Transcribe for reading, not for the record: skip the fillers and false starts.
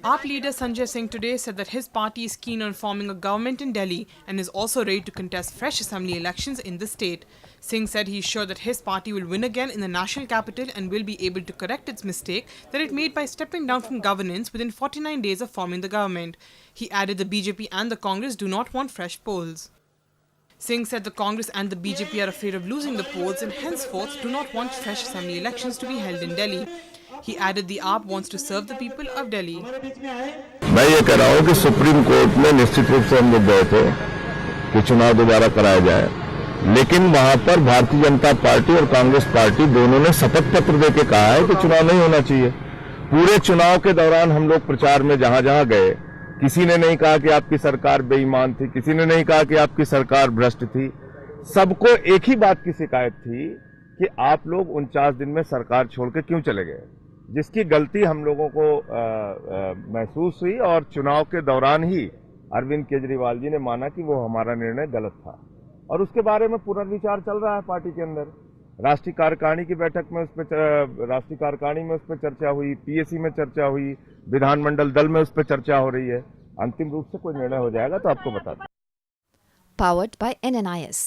AAP leader Sanjay Singh today said that his party is keen on forming a government in Delhi and is also ready to contest fresh assembly elections in the state. Singh said he is sure that his party will win again in the national capital and will be able to correct its mistake that it made by stepping down from governance within 49 days of forming the government. He added the BJP and the Congress do not want fresh polls. Singh said the Congress and the BJP are afraid of losing the polls and henceforth do not want fresh assembly elections to be held in Delhi. He added the AAP wants to serve the people of Delhi. मैं ये कह रहा हूँ कि supreme court में निश्चित रूप से हम लोग गए थे कि चुनाव दोबारा कराया जाए, लेकिन वहां पर भारतीय जनता पार्टी और कांग्रेस पार्टी दोनों ने शपथ पत्र देके कहा है कि चुनाव नहीं होना चाहिए। पूरे चुनाव के दौरान हम लोग प्रचार में जहां जहां गए, किसी ने नहीं कहा कि आपकी सरकार बेईमान थी, किसी ने नहीं कहा कि आपकी सरकार भ्रष्ट थी। सबको एक ही बात की शिकायत थी कि आप लोग 49 दिन में सरकार छोड़ के क्यों चले गए, जिसकी गलती हम लोगों को महसूस हुई और चुनाव के दौरान ही अरविंद केजरीवाल जी ने माना कि वो हमारा निर्णय गलत था और उसके बारे में पुनर्विचार चल रहा है पार्टी के अंदर। राष्ट्रीय कार्यकारिणी की बैठक में राष्ट्रीय कार्यकारिणी में उस पर चर्चा हुई, पीएसी में चर्चा हुई, विधानमंडल दल में उस पर चर्चा हो रही है। अंतिम रूप से कोई निर्णय हो जाएगा तो आपको बताते हैं। Powered by NNIS.